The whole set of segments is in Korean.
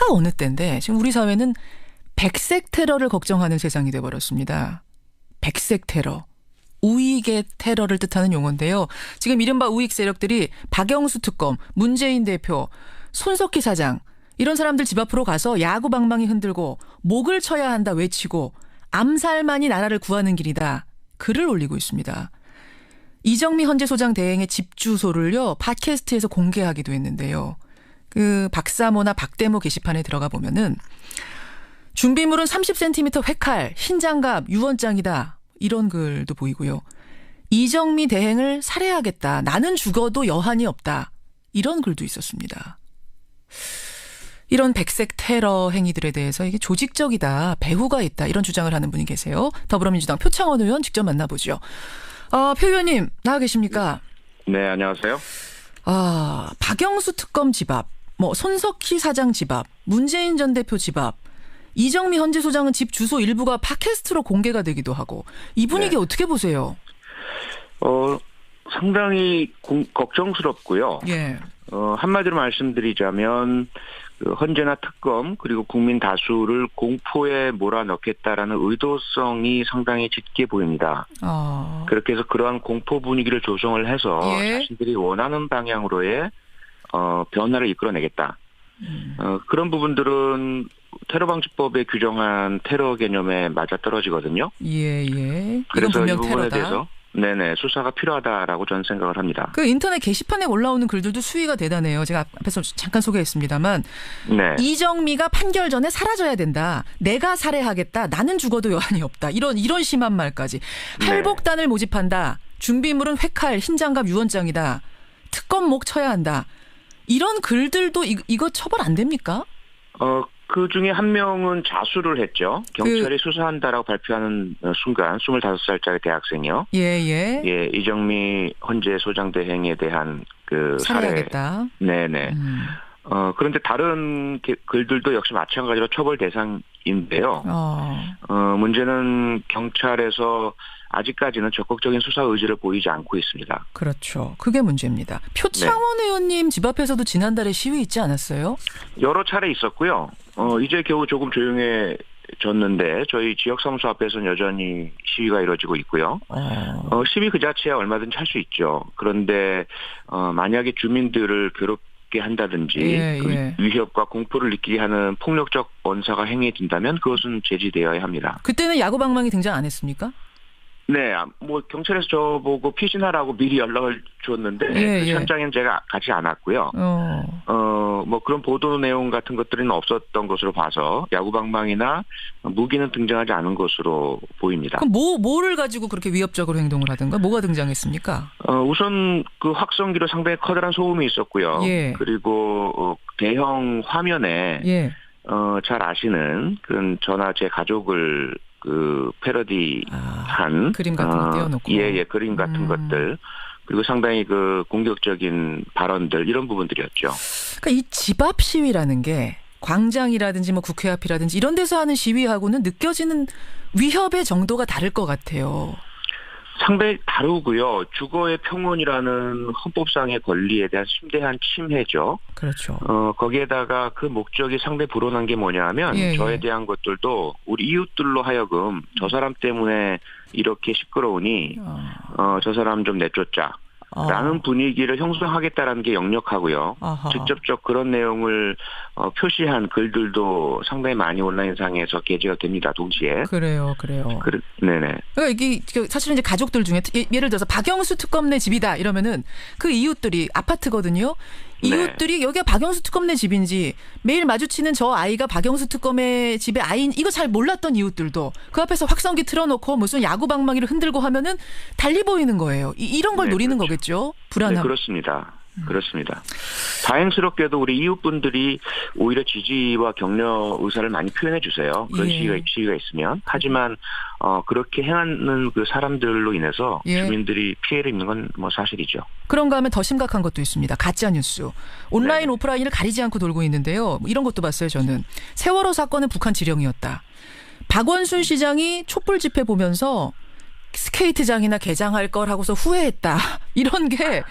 때가 어느 때인데 지금 우리 사회는 백색 테러를 걱정하는 세상이 돼버렸습니다. 백색 테러. 우익의 테러를 뜻하는 용어인데요. 지금 이른바 우익 세력들이 박영수 특검, 문재인 대표, 손석희 사장 이런 사람들 집 앞으로 가서 야구 방망이 흔들고 목을 쳐야 한다 외치고 암살만이 나라를 구하는 길이다. 글을 올리고 있습니다. 이정미 헌재소장 대행의 집 주소를요. 팟캐스트에서 공개하기도 했는데요. 그 박사모나 박대모 게시판에 들어가 보면은 준비물은 30cm 회칼, 흰 장갑, 유언장이다. 이런 글도 보이고요. 이정미 대행을 살해하겠다. 나는 죽어도 여한이 없다. 이런 글도 있었습니다. 이런 백색 테러 행위들에 대해서 이게 조직적이다. 배후가 있다. 이런 주장을 하는 분이 계세요. 더불어민주당 표창원 의원 직접 만나보죠. 표 의원님 나와 계십니까? 네, 안녕하세요. 박영수 특검 집 앞, 손석희 사장 집 앞, 문재인 전 대표 집 앞, 이정미 헌재소장은 집 주소 일부가 팟캐스트로 공개가 되기도 하고 이 분위기 어떻게 보세요? 상당히 걱정스럽고요. 예. 한마디로 말씀드리자면 헌재나 특검 그리고 국민 다수를 공포에 몰아넣겠다라는 의도성이 상당히 짙게 보입니다. 그렇게 해서 그러한 공포 분위기를 조성을 해서 자신들이 원하는 방향으로의 변화를 이끌어내겠다. 그런 부분들은 테러방지법에 규정한 테러 개념에 맞아떨어지거든요. 예. 그래서 이 분명 부분에 테러다. 대해서 수사가 필요하다라고 저는 생각을 합니다. 그 인터넷 게시판에 올라오는 글들도 수위가 대단해요. 제가 앞에서 잠깐 소개했습니다만 네. 이정미가 판결 전에 사라져야 된다. 내가 살해하겠다. 나는 죽어도 여한이 없다. 이런 심한 말까지. 할복단을 모집한다. 준비물은 회칼, 흰장갑, 유언장이다. 특검 목 쳐야 한다. 이런 글들도 이거 처벌 안 됩니까? 그 중에 한 명은 자수를 했죠. 경찰이 수사한다라고 발표하는 순간 25살짜리 대학생이요. 예, 이정미 헌재 소장 대행에 대한 그 살해하겠다. 네네. 그런데 다른 글들도 역시 마찬가지로 처벌 대상인데요. 문제는 경찰에서 아직까지는 적극적인 수사 의지를 보이지 않고 있습니다. 그렇죠. 그게 문제입니다. 표창원 의원님 집 앞에서도 지난달에 시위 있지 않았어요? 여러 차례 있었고요. 이제 겨우 조금 조용해졌는데 저희 지역사무소 앞에서는 여전히 시위가 이루어지고 있고요. 시위 그 자체야 얼마든지 할 수 있죠. 그런데 만약에 주민들을 괴롭게 한다든지 그 위협과 공포를 느끼게 하는 폭력적 언사가 행해진다면 그것은 제지되어야 합니다. 그때는 야구방망이 등장 안 했습니까? 네, 경찰에서 저보고 피신하라고 미리 연락을 줬는데 현장엔 제가 가지 않았고요. 그런 보도 내용 같은 것들은 없었던 것으로 봐서 야구방망이나 무기는 등장하지 않은 것으로 보입니다. 그럼 뭐를 가지고 그렇게 위협적으로 행동을 하든가 뭐가 등장했습니까? 우선 그 확성기로 상당히 커다란 소음이 있었고요. 그리고 대형 화면에 잘 아시는 그런 저나 제 가족을 패러디한 그림 같은 거 띄워놓고 그림 같은 것들 그리고 상당히 그 공격적인 발언들 이런 부분들이었죠. 그러니까 이 집 앞 시위라는 게 광장이라든지 국회 앞이라든지 이런 데서 하는 시위하고는 느껴지는 위협의 정도가 다를 것 같아요. 상당히 다르고요. 주거의 평온이라는 헌법상의 권리에 대한 심대한 침해죠. 그렇죠. 거기에다가 그 목적이 상당히 불온한 게 뭐냐 하면 저에 대한 것들도 우리 이웃들로 하여금 저 사람 때문에 이렇게 시끄러우니 저 사람 좀 내쫓자. 라는 분위기를 형성하겠다라는 게 역력하고요. 직접적 그런 내용을 표시한 글들도 상당히 많이 온라인상에서 게재가 됩니다. 동시에. 그래요. 네네. 그러니까 이게 사실은 이제 가족들 중에 예를 들어서 박영수 특검 내 집이다 이러면은 그 이웃들이 아파트거든요. 이웃들이 여기가 박영수 특검 내 집인지 매일 마주치는 저 아이가 박영수 특검의 집의 아이인 이거 잘 몰랐던 이웃들도 그 앞에서 확성기 틀어놓고 무슨 야구 방망이를 흔들고 하면은 달리 보이는 거예요. 이런 걸 노리는 거겠죠. 불안함. 네, 그렇습니다. 다행스럽게도 우리 이웃분들이 오히려 지지와 격려 의사를 많이 표현해 주세요. 그런 시위가 있으면. 하지만 그렇게 행하는 그 사람들로 인해서 주민들이 피해를 입는 건 사실이죠. 그런가 하면 더 심각한 것도 있습니다. 가짜뉴스. 온라인 오프라인을 가리지 않고 돌고 있는데요. 이런 것도 봤어요. 저는. 세월호 사건은 북한 지령이었다. 박원순 시장이 촛불 집회 보면서 스케이트장이나 개장할 걸 하고서 후회했다. 이런 게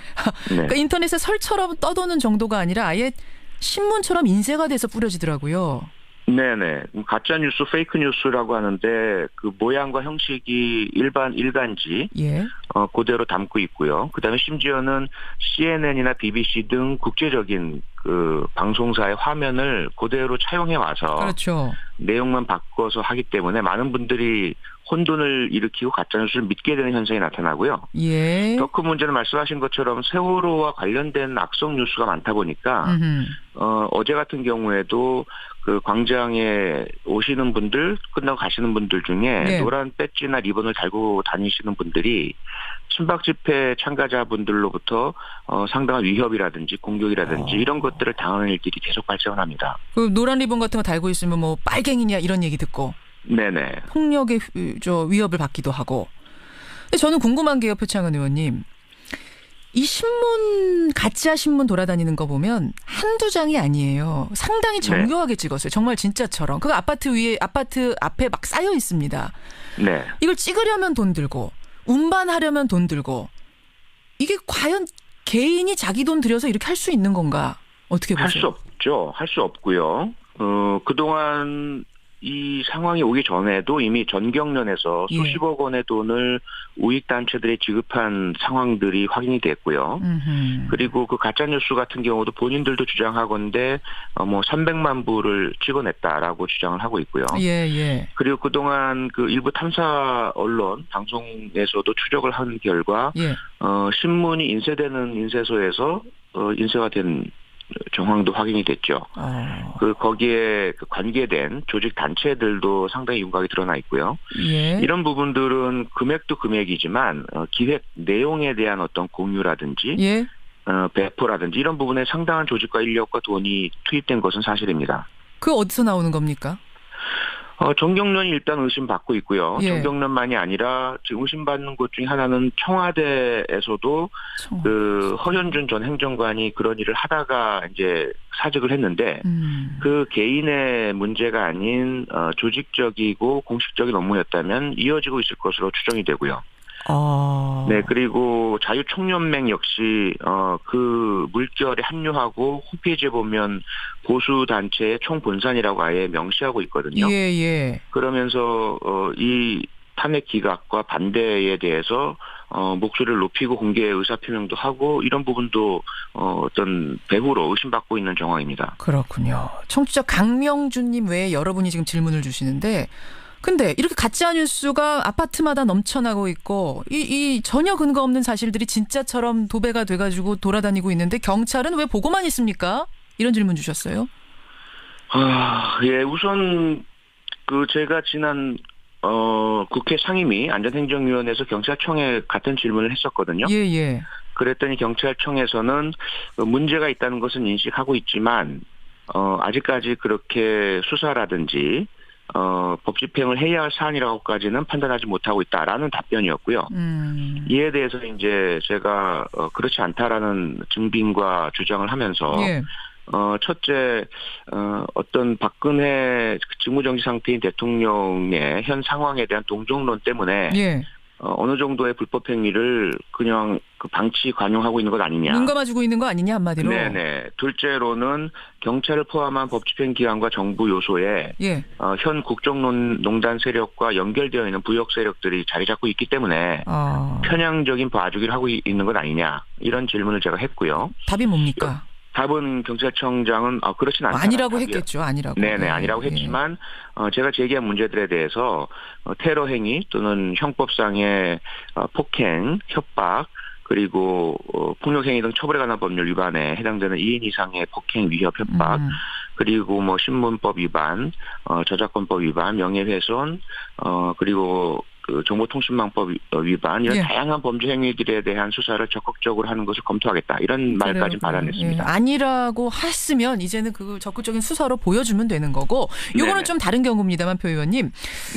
그러니까 인터넷에 설처럼 떠도는 정도가 아니라 아예 신문처럼 인쇄가 돼서 뿌려지더라고요. 네네. 가짜 뉴스, 페이크 뉴스라고 하는데 그 모양과 형식이 일간지, 예. 그대로 담고 있고요. 그다음에 심지어는 CNN이나 BBC 등 국제적인 그 방송사의 화면을 그대로 차용해 와서 그렇죠. 내용만 바꿔서 하기 때문에 많은 분들이 혼돈을 일으키고 가짜뉴스를 믿게 되는 현상이 나타나고요. 예. 더 큰 문제는 말씀하신 것처럼 세월호와 관련된 악성 뉴스가 많다 보니까 어제 같은 경우에도 그 광장에 오시는 분들, 끝나고 가시는 분들 중에 네. 노란 배지나 리본을 달고 다니시는 분들이 친박 집회 참가자분들로부터 상당한 위협이라든지 공격이라든지 이런 것들을 당하는 일들이 계속 발생을 합니다. 그 노란 리본 같은 거 달고 있으면 뭐 빨갱이냐 이런 얘기 듣고 네네. 폭력의 위협을 받기도 하고. 근데 저는 궁금한 게요, 표창원 의원님. 이 신문, 가짜 신문 돌아다니는 거 보면 한두 장이 아니에요. 상당히 정교하게 찍었어요. 정말 진짜처럼. 그거 아파트 앞에 막 쌓여 있습니다. 네. 이걸 찍으려면 돈 들고, 운반하려면 돈 들고, 이게 과연 개인이 자기 돈 들여서 이렇게 할 수 있는 건가? 어떻게 보세요? 할 수 없죠. 할 수 없고요. 그동안 이 상황이 오기 전에도 이미 전경련에서 수십억 원의 돈을 우익단체들이 지급한 상황들이 확인이 됐고요. 그리고 그 가짜뉴스 같은 경우도 본인들도 주장하건대 뭐 300만 부를 찍어냈다라고 주장을 하고 있고요. 예, 예. 그리고 그동안 그 일부 탐사 언론, 방송에서도 추적을 한 결과 예. 신문이 인쇄되는 인쇄소에서 인쇄가 된 정황도 확인이 됐죠. 거기에 관계된 조직 단체들도 상당히 윤곽이 드러나 있고요. 예. 이런 부분들은 금액도 금액이지만 기획 내용에 대한 어떤 공유라든지 예. 배포라든지 이런 부분에 상당한 조직과 인력과 돈이 투입된 것은 사실입니다. 그 어디서 나오는 겁니까? 정경련이 일단 의심받고 있고요. 예. 정경련만이 아니라 지금 의심받는 곳 중에 하나는 청와대에서도 그 허현준 전 행정관이 그런 일을 하다가 이제 사직을 했는데 그 개인의 문제가 아닌 조직적이고 공식적인 업무였다면 이어지고 있을 것으로 추정이 되고요. 네, 그리고 자유총연맹 역시 그 물결에 합류하고 홈페이지에 보면 보수 단체의 총본산이라고 아예 명시하고 있거든요. 예, 예. 그러면서 이 탄핵 기각과 반대에 대해서 목소리를 높이고 공개 의사표명도 하고 이런 부분도 어떤 배후로 의심받고 있는 정황입니다. 그렇군요. 청취자 강명준님 외에 여러분이 지금 질문을 주시는데 근데 이렇게 가짜 뉴스가 아파트마다 넘쳐나고 있고 이 전혀 근거 없는 사실들이 진짜처럼 도배가 돼가지고 돌아다니고 있는데 경찰은 왜 보고만 있습니까? 이런 질문 주셨어요. 예, 우선 그 제가 지난 국회 상임위 안전행정위원회에서 경찰청에 같은 질문을 했었거든요. 예, 예. 그랬더니 경찰청에서는 문제가 있다는 것은 인식하고 있지만 아직까지 그렇게 수사라든지 법 집행을 해야 할 사안이라고까지는 판단하지 못하고 있다라는 답변이었고요. 이에 대해서 이제 제가 그렇지 않다라는 증빙과 주장을 하면서 예. 첫째 어떤 박근혜 직무정지 상태인 대통령의 현 상황에 대한 동정론 때문에 예. 어느 정도의 불법 행위를 그냥 방치 관용하고 있는 것 아니냐. 눈 감아주고 있는 거 아니냐 한마디로. 네네. 둘째로는 경찰을 포함한 법집행기관과 정부 요소에 예. 현 국정농단 세력과 연결되어 있는 부역 세력들이 자리 잡고 있기 때문에 편향적인 봐주기를 하고 있는 것 아니냐. 이런 질문을 제가 했고요. 답이 뭡니까? 답은 경찰청장은 그렇진 않다. 아니라고 했겠죠. 아니라고. 네네. 아니라고 했지만 제가 제기한 문제들에 대해서 테러 행위 또는 형법상의 폭행, 협박 그리고 폭력행위 등 처벌에 관한 법률 위반에 해당되는 2인 이상의 폭행, 위협, 협박 그리고 뭐 신문법 위반, 저작권법 위반, 명예훼손 그리고 그 정보통신망법 위반 이런 다양한 범죄 행위들에 대한 수사를 적극적으로 하는 것을 검토하겠다 이런 말까지 받아냈습니다. 예. 아니라고 했으면 이제는 그 적극적인 수사로 보여주면 되는 거고 이거는 좀 다른 경우입니다만 표 의원님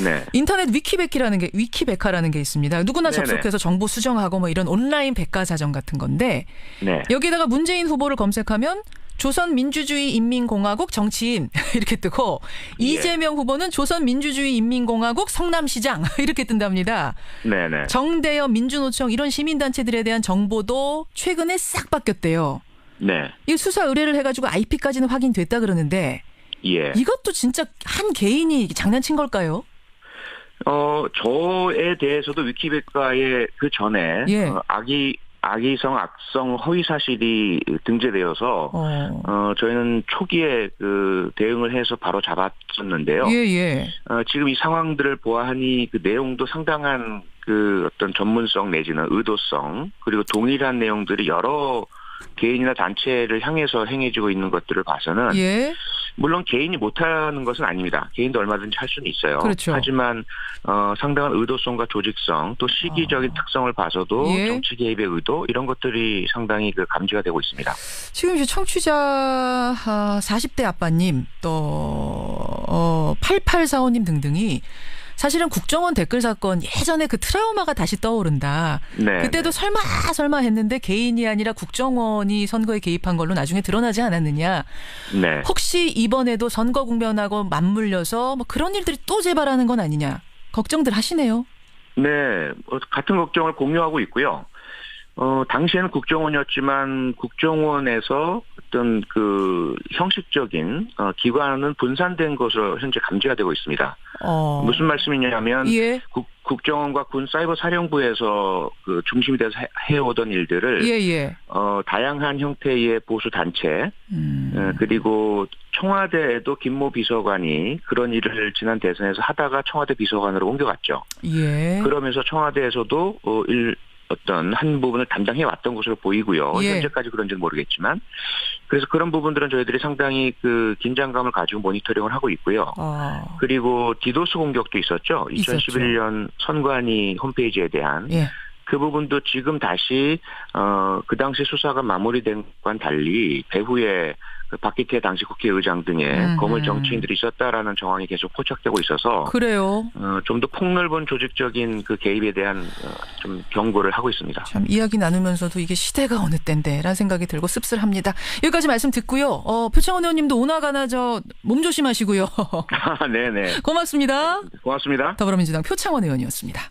네. 인터넷 위키백화라는 게 있습니다. 누구나 접속해서 정보 수정하고 뭐 이런 온라인 백과사전 같은 건데 네. 여기다가 문재인 후보를 검색하면 조선민주주의인민공화국 정치인 이렇게 뜨고 이재명 후보는 조선민주주의인민공화국 성남시장 이렇게 뜬답니다. 네네. 정대협 민주노총 이런 시민단체들에 대한 정보도 최근에 싹 바뀌었대요. 네. 이 수사 의뢰를 해가지고 IP까지는 확인됐다 그러는데 예. 이것도 진짜 한 개인이 장난친 걸까요? 저에 대해서도 위키백과에 그 전에 예. 악의성, 악성, 허위 사실이 등재되어서 저희는 초기에 그 대응을 해서 바로 잡았었는데요. 예. 지금 이 상황들을 보아하니 그 내용도 상당한 그 어떤 전문성 내지는 의도성 그리고 동일한 내용들이 여러 개인이나 단체를 향해서 행해지고 있는 것들을 봐서는 예. 물론 개인이 못하는 것은 아닙니다. 개인도 얼마든지 할 수는 있어요. 그렇죠. 하지만 상당한 의도성과 조직성 또 시기적인 특성을 봐서도 예. 정치 개입의 의도 이런 것들이 상당히 그 감지가 되고 있습니다. 지금 이제 청취자 40대 아빠님 또 8845님 등등이 사실은 국정원 댓글 사건 예전에 그 트라우마가 다시 떠오른다. 네, 그때도 설마 했는데 개인이 아니라 국정원이 선거에 개입한 걸로 나중에 드러나지 않았느냐. 네. 혹시 이번에도 선거 국면하고 맞물려서 뭐 그런 일들이 또 재발하는 건 아니냐. 걱정들 하시네요. 네. 같은 걱정을 공유하고 있고요. 당시에는 국정원이었지만 국정원에서 어떤 그 형식적인 기관은 분산된 것으로 현재 감지가 되고 있습니다. 무슨 말씀이냐면 예. 국정원과 군 사이버 사령부에서 그 중심이 돼서 해오던 일들을 예. 다양한 형태의 보수 단체 그리고 청와대에도 김모 비서관이 그런 일을 지난 대선에서 하다가 청와대 비서관으로 옮겨갔죠. 예. 그러면서 청와대에서도 어떤 한 부분을 담당해 왔던 것으로 보이고요. 예. 현재까지 그런지는 모르겠지만 그래서 그런 부분들은 저희들이 상당히 그 긴장감을 가지고 모니터링을 하고 있고요. 그리고 디도스 공격도 있었죠. 2011년 선관위 홈페이지에 대한 예. 그 부분도 지금 다시 그 당시 수사가 마무리된 것과는 달리 배후에 그 박기태 당시 국회의장 등의 거물 정치인들이 있었다라는 정황이 계속 포착되고 있어서 그래요. 좀 더 폭넓은 조직적인 그 개입에 대한 좀 경고를 하고 있습니다. 참 이야기 나누면서도 이게 시대가 어느 때인데라는 생각이 들고 씁쓸합니다. 여기까지 말씀 듣고요. 표창원 의원님도 오나가나 몸 조심하시고요. 네네. 고맙습니다. 고맙습니다. 더불어민주당 표창원 의원이었습니다.